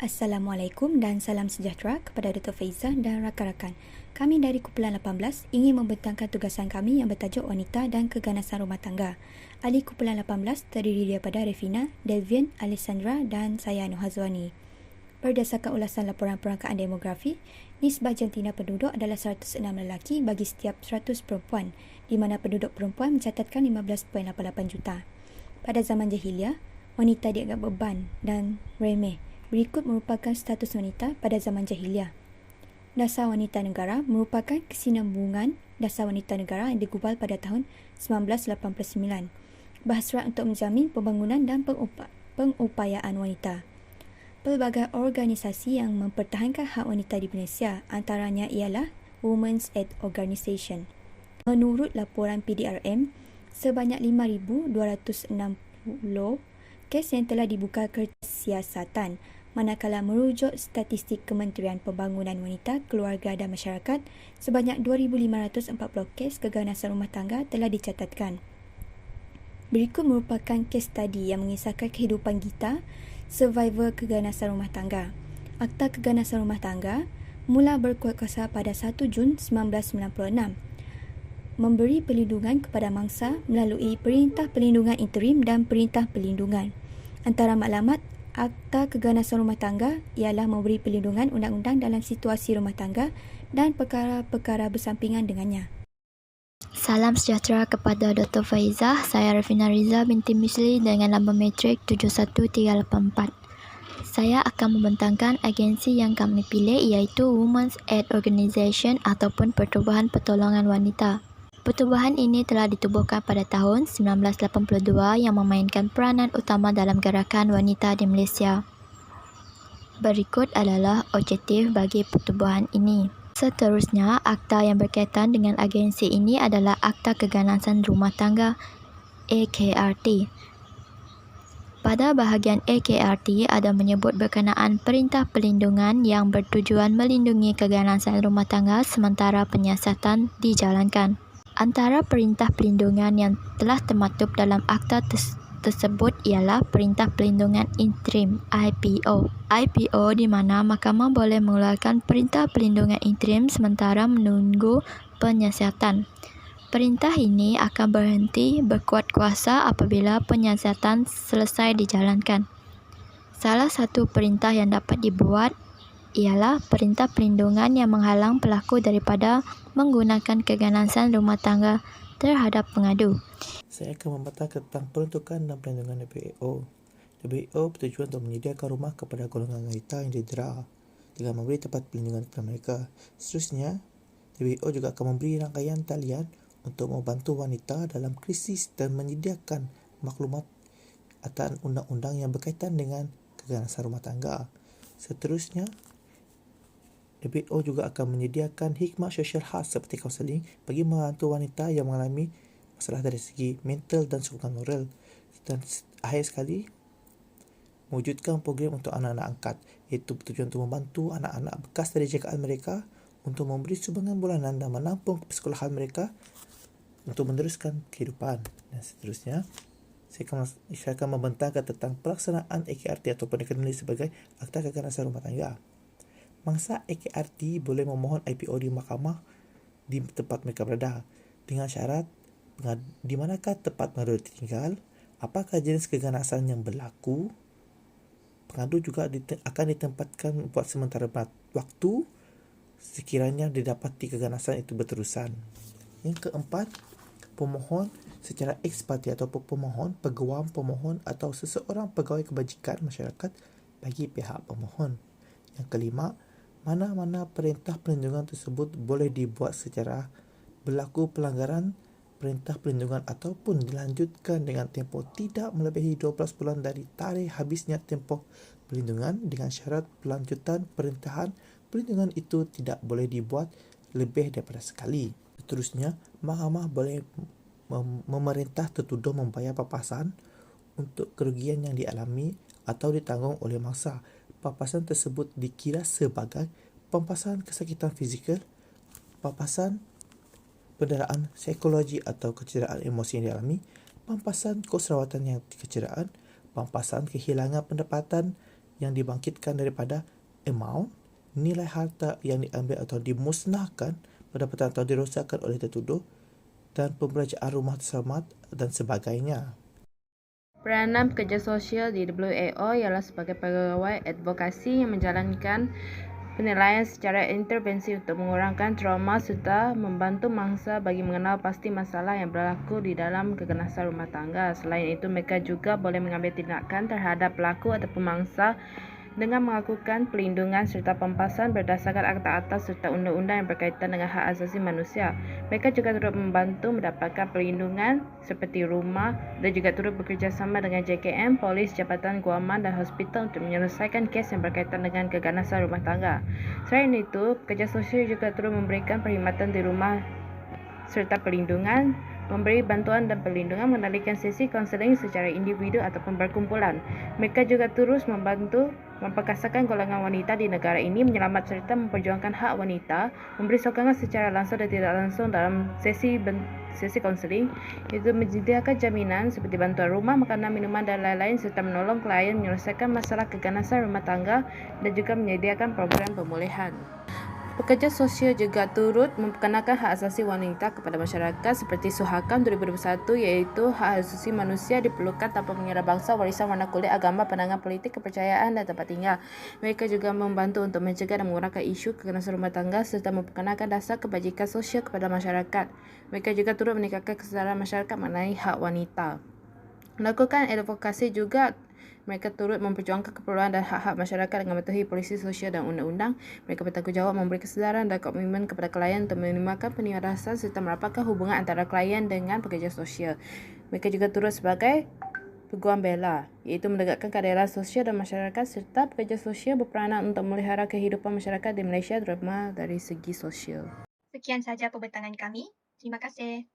Assalamualaikum dan salam sejahtera kepada Dr. Faizah dan rakan-rakan. Kami dari Kumpulan 18 ingin membentangkan tugasan kami yang bertajuk Wanita dan Keganasan Rumah Tangga. Ahli Kumpulan 18 terdiri daripada Revina, Delvian, Alessandra dan saya Noh Hazwani. Berdasarkan ulasan laporan perangkaan demografi, nisbah jantina penduduk adalah 106 lelaki bagi setiap 100 perempuan, di mana penduduk perempuan mencatatkan 15.88 juta. Pada zaman jahiliah, wanita dianggap beban dan remeh. Berikut merupakan status wanita pada zaman jahiliah. Dasar Wanita Negara merupakan kesinambungan Dasar Wanita Negara yang digubal pada tahun 1989. Berhasrat untuk menjamin pembangunan dan pengupayaan wanita. Pelbagai organisasi yang mempertahankan hak wanita di Malaysia, antaranya ialah Women's Aid Organisation. Menurut laporan PDRM, sebanyak 5,260 kes yang telah dibuka kesiasatan, manakala merujuk statistik Kementerian Pembangunan Wanita, Keluarga dan Masyarakat, sebanyak 2,540 kes keganasan rumah tangga telah dicatatkan. Berikut merupakan kes tadi yang mengisahkan kehidupan Gita, survivor keganasan rumah tangga. Akta Keganasan Rumah Tangga mula berkuatkuasa pada 1 Jun 1996. Memberi perlindungan kepada mangsa melalui Perintah Perlindungan Interim dan Perintah Perlindungan. Antara maklumat Akta Keganasan Rumah Tangga ialah memberi perlindungan undang-undang dalam situasi rumah tangga dan perkara-perkara bersampingan dengannya. Salam sejahtera kepada Dr. Faizah. Saya Revina Riza binti Misli dengan lambang matrik 71384. Saya akan membentangkan agensi yang kami pilih iaitu Women's Aid Organisation ataupun Pertubuhan Pertolongan Wanita. Pertubuhan ini telah ditubuhkan pada tahun 1982 yang memainkan peranan utama dalam gerakan wanita di Malaysia. Berikut adalah objektif bagi pertubuhan ini. Seterusnya, akta yang berkaitan dengan agensi ini adalah Akta Keganasan Rumah Tangga AKRT. Pada bahagian AKRT ada menyebut berkenaan perintah perlindungan yang bertujuan melindungi keganasan rumah tangga sementara penyiasatan dijalankan. Antara perintah perlindungan yang telah termaktub dalam akta tersebut ialah Perintah Perlindungan Interim IPO. IPO di mana mahkamah boleh mengeluarkan Perintah Perlindungan Interim sementara menunggu penyiasatan. Perintah ini akan berhenti berkuat kuasa apabila penyiasatan selesai dijalankan. Salah satu perintah yang dapat dibuat ialah perintah perlindungan yang menghalang pelaku daripada menggunakan keganasan rumah tangga terhadap pengadu. Saya akan membantah tentang peruntukan dan perlindungan WAO. WAO bertujuan untuk menyediakan rumah kepada golongan wanita yang didera dengan memberi tempat perlindungan kepada mereka. Seterusnya, WAO juga akan memberi rangkaian talian untuk membantu wanita dalam krisis dan menyediakan maklumat atas undang-undang yang berkaitan dengan keganasan rumah tangga. Seterusnya, WAO juga akan menyediakan khidmat sosial khas seperti kaunseling bagi membantu wanita yang mengalami masalah dari segi mental dan sokongan moral. Dan akhir sekali, mewujudkan program untuk anak-anak angkat, iaitu bertujuan untuk membantu anak-anak bekas dari jagaan mereka untuk memberi sumbangan bulanan dan menampung persekolahan mereka untuk meneruskan kehidupan. Dan seterusnya, saya akan membentangkan tentang pelaksanaan AKRT ataupun dikenali sebagai Akta Keganasan Rumah Tangga. Mangsa AKRT boleh memohon IPO di mahkamah di tempat mereka berada dengan syarat di manakah tempat pengadu tinggal, apakah jenis keganasan yang berlaku. Pengadu juga akan ditempatkan buat sementara waktu sekiranya didapati keganasan itu berterusan. Yang keempat, pemohon secara ex parte ataupun pemohon, peguam pemohon atau seseorang pegawai kebajikan masyarakat bagi pihak pemohon. Yang kelima, mana-mana perintah perlindungan tersebut boleh dibuat secara berlaku pelanggaran perintah perlindungan ataupun dilanjutkan dengan tempoh tidak melebihi 12 bulan dari tarikh habisnya tempoh perlindungan dengan syarat pelanjutan perintahan perlindungan itu tidak boleh dibuat lebih daripada sekali. Seterusnya, mahkamah boleh memerintah tertuduh membayar papasan untuk kerugian yang dialami atau ditanggung oleh mangsa. Papasan tersebut dikira sebagai papasan kesakitan fizikal, papasan penderaan psikologi atau kecederaan emosi yang dialami, pampasan kos rawatan yang kecederaan, pampasan kehilangan pendapatan yang dibangkitkan daripada amount, nilai harta yang diambil atau dimusnahkan, pendapatan atau dirosakkan oleh tertuduh, dan pemberajaan rumah terselamat dan sebagainya. Peranan pekerja sosial di WAO ialah sebagai pegawai advokasi yang menjalankan penilaian secara intervensi untuk mengurangkan trauma serta membantu mangsa bagi mengenal pasti masalah yang berlaku di dalam keganasan rumah tangga. Selain itu, mereka juga boleh mengambil tindakan terhadap pelaku atau pemangsa dengan melakukan pelindungan serta pempasan berdasarkan akta atas serta undang-undang yang berkaitan dengan hak asasi manusia. Mereka juga turut membantu mendapatkan perlindungan seperti rumah dan juga turut bekerjasama dengan JKM, Polis, Jabatan Guaman dan hospital untuk menyelesaikan kes yang berkaitan dengan keganasan rumah tangga. Selain itu, pekerja sosial juga turut memberikan perkhidmatan di rumah serta perlindungan, memberi bantuan dan perlindungan, mengendalikan sesi kaunseling secara individu ataupun berkumpulan. Mereka juga terus membantu memperkasakan golongan wanita di negara ini, menyelamat serta memperjuangkan hak wanita, memberi sokongan secara langsung dan tidak langsung dalam sesi kaunseling, iaitu menyediakan jaminan seperti bantuan rumah, makanan, minuman dan lain-lain serta menolong klien menyelesaikan masalah keganasan rumah tangga dan juga menyediakan program pemulihan. Pekerja sosial juga turut memperkenalkan hak asasi wanita kepada masyarakat seperti Suhakam 2021, iaitu hak asasi manusia diperlukan tanpa mengira bangsa, warisan, warna kulit, agama, pandangan politik, kepercayaan dan tempat tinggal. Mereka juga membantu untuk mencegah dan mengurangkan isu keganasan rumah tangga serta memperkenalkan dasar kebajikan sosial kepada masyarakat. Mereka juga turut meningkatkan kesedaran masyarakat mengenai hak wanita. Melakukan advokasi juga, mereka turut memperjuangkan keperluan dan hak-hak masyarakat dengan mematuhi polisi sosial dan undang-undang. Mereka bertanggungjawab memberi kesedaran dan komitmen kepada klien untuk menimbulkan penyiarasan serta merapatkan hubungan antara klien dengan pekerja sosial. Mereka juga turut sebagai peguam bela, iaitu menegakkan keadilan sosial dan masyarakat serta pekerja sosial berperanan untuk memelihara kehidupan masyarakat di Malaysia terutama dari segi sosial. Sekian sahaja pembentangan kami. Terima kasih.